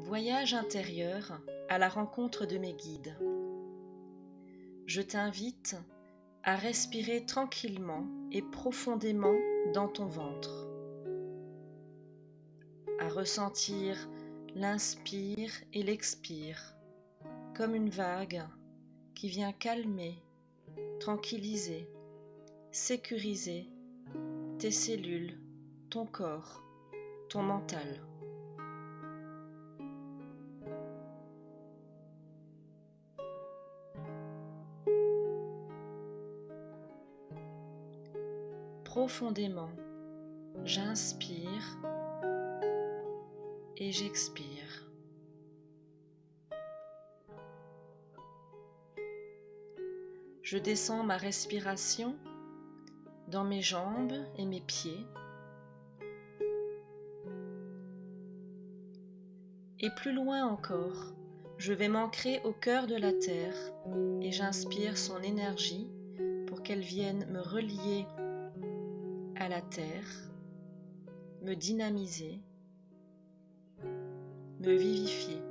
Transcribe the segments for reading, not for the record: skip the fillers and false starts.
Voyage intérieur à la rencontre de mes guides. Je t'invite à respirer tranquillement et profondément dans ton ventre, à ressentir l'inspire et l'expire comme une vague qui vient calmer, tranquilliser, sécuriser tes cellules, ton corps, ton mental. Profondément, j'inspire et j'expire. Je descends ma respiration dans mes jambes et mes pieds. Et plus loin encore, je vais m'ancrer au cœur de la terre et j'inspire son énergie pour qu'elle vienne me relier à la terre, me dynamiser, me vivifier.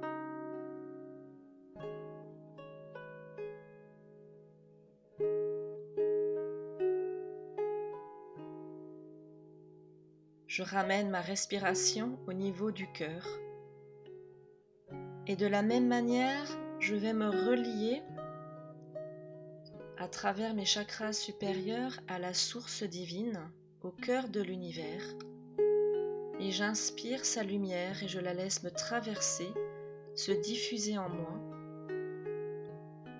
Je ramène ma respiration au niveau du cœur. Et de la même manière, je vais me relier à travers mes chakras supérieurs à la source divine, au cœur de l'univers. Et j'inspire sa lumière et je la laisse me traverser, se diffuser en moi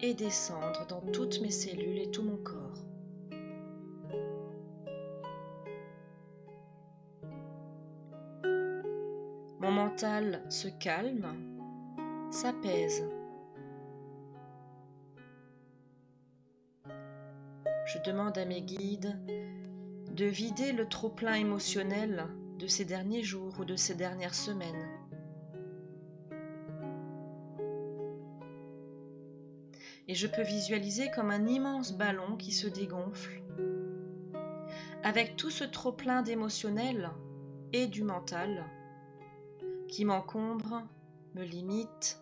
et descendre dans toutes mes cellules et tout mon corps. Mon mental se calme, s'apaise. Je demande à mes guides de vider le trop-plein émotionnel de ces derniers jours ou de ces dernières semaines. Et je peux visualiser comme un immense ballon qui se dégonfle, avec tout ce trop-plein d'émotionnel et du mental qui m'encombre, me limite,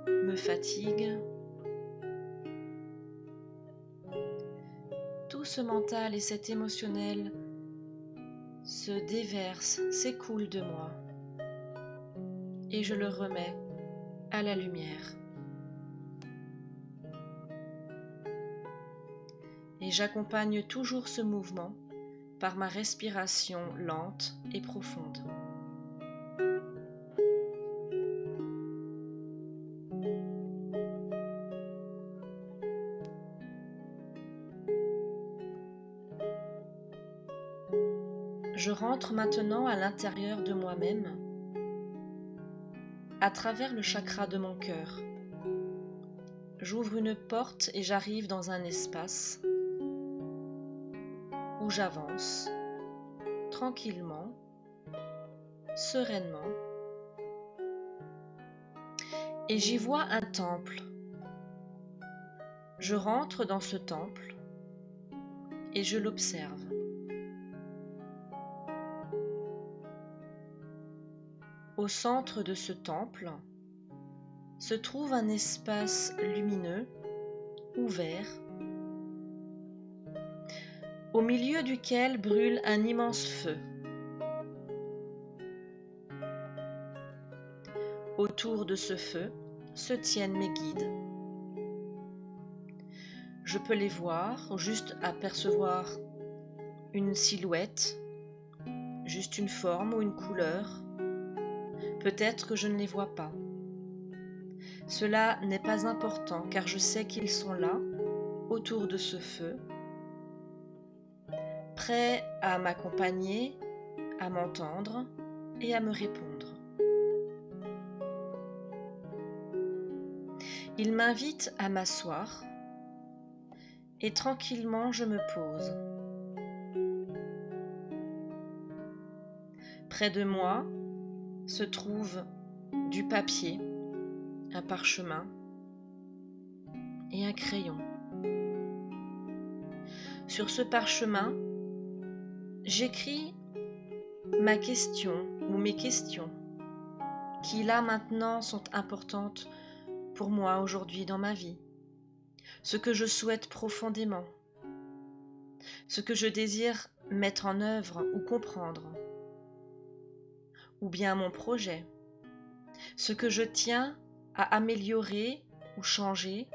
me fatigue. Tout ce mental et cet émotionnel se déverse, s'écoule de moi et je le remets à la lumière. Et j'accompagne toujours ce mouvement par ma respiration lente et profonde. Je rentre maintenant à l'intérieur de moi-même, à travers le chakra de mon cœur. J'ouvre une porte et j'arrive dans un espace où j'avance tranquillement, sereinement, et j'y vois un temple. Je rentre dans ce temple et je l'observe. Au centre de ce temple se trouve un espace lumineux, ouvert, au milieu duquel brûle un immense feu. Autour de ce feu se tiennent mes guides. Je peux les voir, ou juste apercevoir une silhouette, juste une forme ou une couleur. Peut-être que je ne les vois pas. Cela n'est pas important car je sais qu'ils sont là, autour de ce feu, prêts à m'accompagner, à m'entendre et à me répondre. Ils m'invitent à m'asseoir et tranquillement je me pose. Près de moi se trouve du papier, un parchemin et un crayon. Sur ce parchemin, j'écris ma question ou mes questions qui là maintenant sont importantes pour moi aujourd'hui dans ma vie, ce que je souhaite profondément, ce que je désire mettre en œuvre ou comprendre, ou bien mon projet, ce que je tiens à améliorer ou changer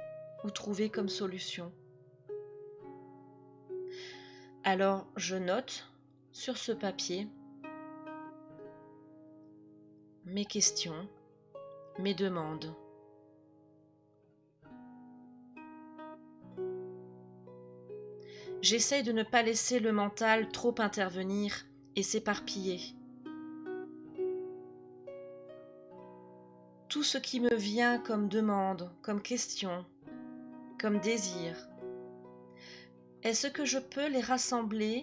ou trouver comme solution. Alors je note sur ce papier mes questions, mes demandes. J'essaye de ne pas laisser le mental trop intervenir et s'éparpiller. Tout ce qui me vient comme demande, comme question, comme désir, est-ce que je peux les rassembler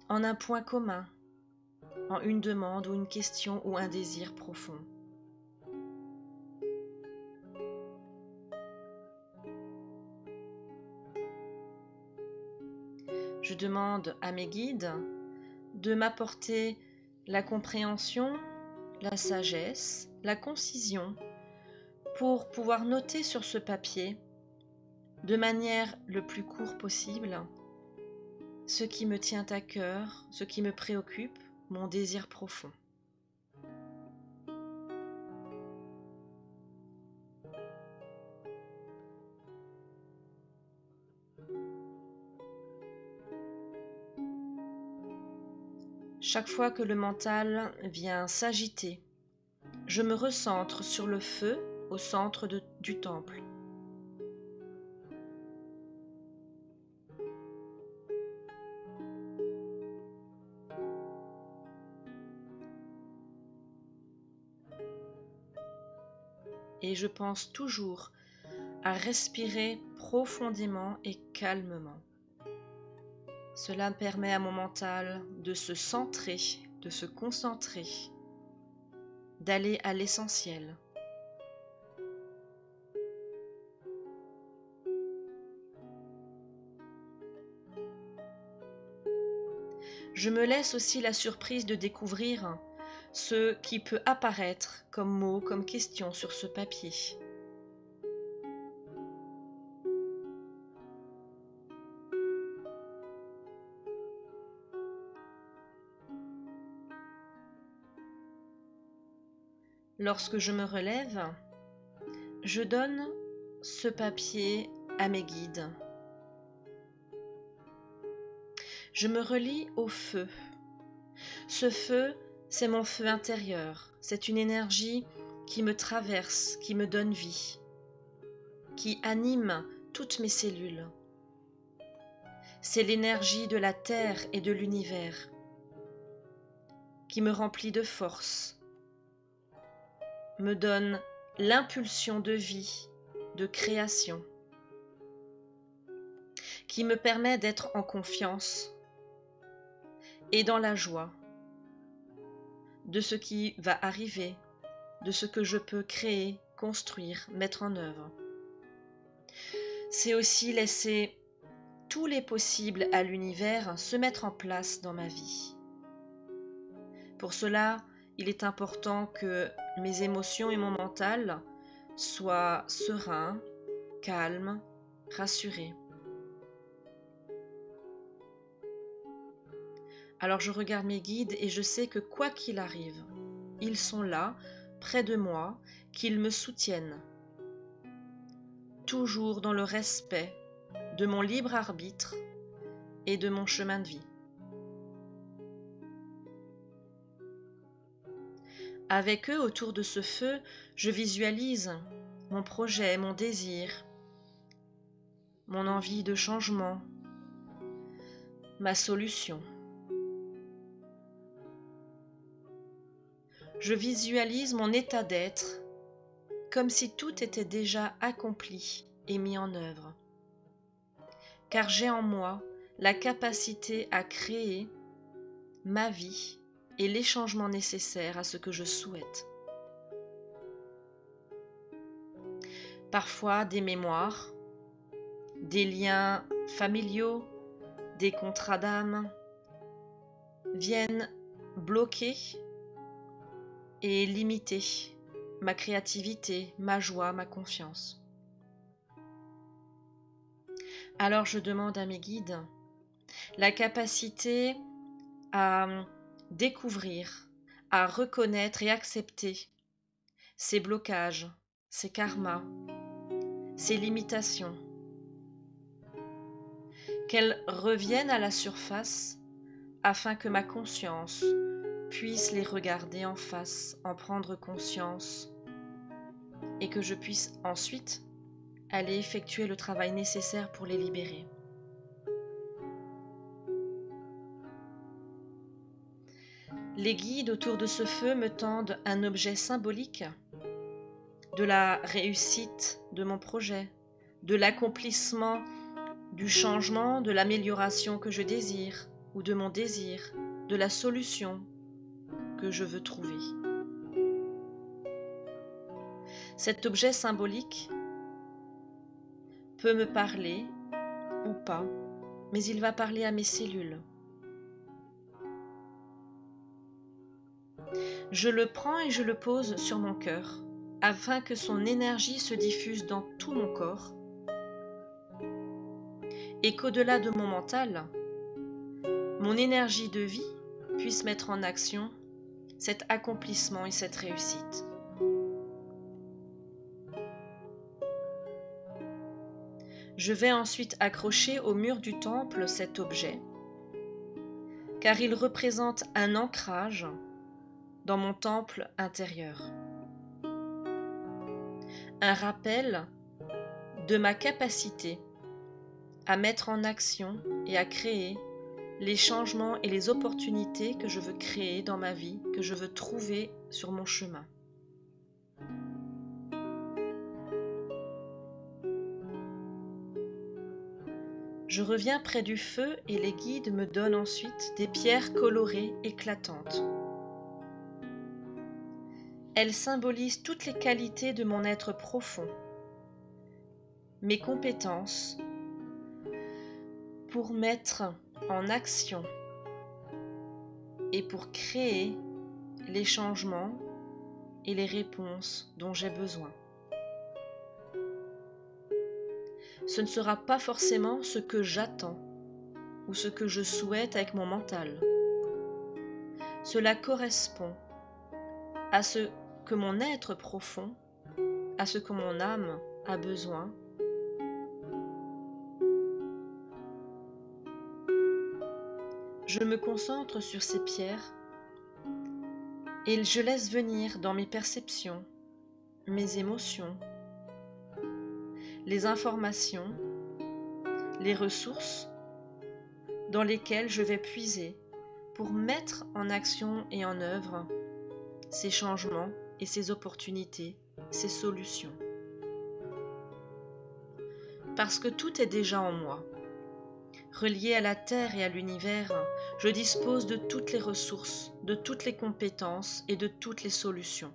en un point commun, en une demande ou une question ou un désir profond? Je demande à mes guides de m'apporter la compréhension, la sagesse, la concision pour pouvoir noter sur ce papier de manière le plus court possible ce qui me tient à cœur, ce qui me préoccupe, mon désir profond. Chaque fois que le mental vient s'agiter, je me recentre sur le feu au centre du temple. Et je pense toujours à respirer profondément et calmement. Cela permet à mon mental de se centrer, de se concentrer, d'aller à l'essentiel. Je me laisse aussi la surprise de découvrir ce qui peut apparaître comme mots, comme questions sur ce papier. Lorsque je me relève, je donne ce papier à mes guides. Je me relie au feu. Ce feu, c'est mon feu intérieur. C'est une énergie qui me traverse, qui me donne vie, qui anime toutes mes cellules. C'est l'énergie de la terre et de l'univers qui me remplit de force, me donne l'impulsion de vie, de création, qui me permet d'être en confiance et dans la joie de ce qui va arriver, de ce que je peux créer, construire, mettre en œuvre. C'est aussi laisser tous les possibles à l'univers se mettre en place dans ma vie. Pour cela, il est important que mes émotions et mon mental soient sereins, calmes, rassurés. Alors je regarde mes guides et je sais que quoi qu'il arrive, ils sont là, près de moi, qu'ils me soutiennent. Toujours dans le respect de mon libre arbitre et de mon chemin de vie. Avec eux, autour de ce feu, je visualise mon projet, mon désir, mon envie de changement, ma solution. Je visualise mon état d'être comme si tout était déjà accompli et mis en œuvre. Car j'ai en moi la capacité à créer ma vie et les changements nécessaires à ce que je souhaite. Parfois des mémoires, des liens familiaux, des contrats d'âme viennent bloquer et limiter ma créativité, ma joie, ma confiance. Alors je demande à mes guides la capacité à découvrir, à reconnaître et accepter ces blocages, ces karmas, ces limitations, qu'elles reviennent à la surface afin que ma conscience puisse les regarder en face, en prendre conscience et que je puisse ensuite aller effectuer le travail nécessaire pour les libérer. Les guides autour de ce feu me tendent un objet symbolique de la réussite de mon projet, de l'accomplissement du changement, de l'amélioration que je désire ou de mon désir, de la solution que je veux trouver. Cet objet symbolique peut me parler ou pas, mais il va parler à mes cellules. Je le prends et je le pose sur mon cœur, afin que son énergie se diffuse dans tout mon corps et qu'au-delà de mon mental, mon énergie de vie puisse mettre en action cet accomplissement et cette réussite. Je vais ensuite accrocher au mur du temple cet objet, car il représente un ancrage dans mon temple intérieur. Un rappel de ma capacité à mettre en action et à créer les changements et les opportunités que je veux créer dans ma vie, que je veux trouver sur mon chemin. Je reviens près du feu et les guides me donnent ensuite des pierres colorées éclatantes. Elles symbolisent toutes les qualités de mon être profond, mes compétences pour mettre en action et pour créer les changements et les réponses dont j'ai besoin. Ce ne sera pas forcément ce que j'attends ou ce que je souhaite avec mon mental. Cela correspond à ce que mon être profond, à ce que mon âme a besoin. Je me concentre sur ces pierres et je laisse venir dans mes perceptions, mes émotions, les informations, les ressources dans lesquelles je vais puiser pour mettre en action et en œuvre ces changements et ces opportunités, ces solutions. Parce que tout est déjà en moi. Relié à la Terre et à l'univers, je dispose de toutes les ressources, de toutes les compétences et de toutes les solutions.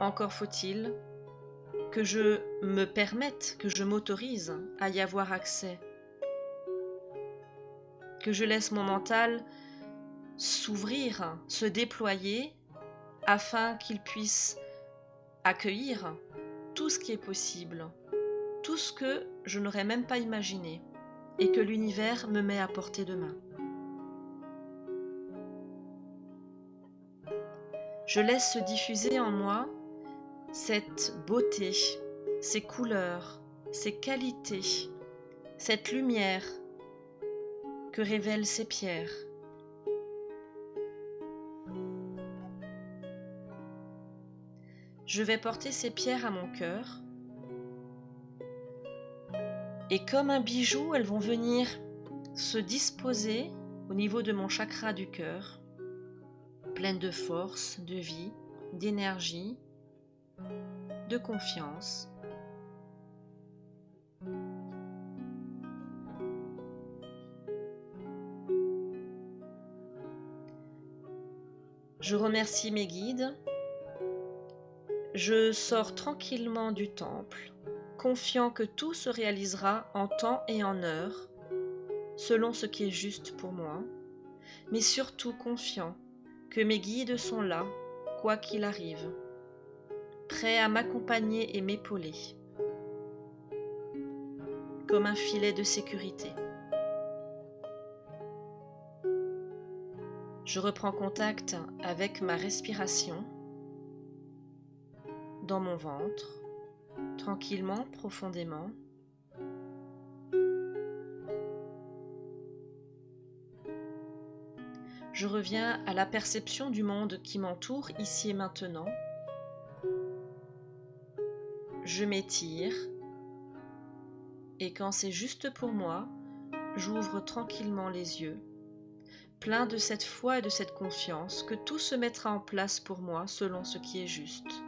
Encore faut-il que je me permette, que je m'autorise à y avoir accès, que je laisse mon mental s'ouvrir, se déployer, afin qu'il puisse accueillir tout ce qui est possible, tout ce que je n'aurais même pas imaginé et que l'univers me met à portée de main. Je laisse se diffuser en moi cette beauté, ces couleurs, ces qualités, cette lumière que révèlent ces pierres. Je vais porter ces pierres à mon cœur et comme un bijou, elles vont venir se disposer au niveau de mon chakra du cœur, pleines de force, de vie, d'énergie, de confiance. Je remercie mes guides. Je sors tranquillement du temple, confiant que tout se réalisera en temps et en heure, selon ce qui est juste pour moi. mais surtout confiant que mes guides sont là, quoi qu'il arrive, prêts à m'accompagner et m'épauler, comme un filet de sécurité. Je reprends contact avec ma respiration dans mon ventre, tranquillement, profondément. Je reviens à la perception du monde qui m'entoure ici et maintenant. Je m'étire et quand c'est juste pour moi, j'ouvre tranquillement les yeux, plein de cette foi et de cette confiance que tout se mettra en place pour moi selon ce qui est juste.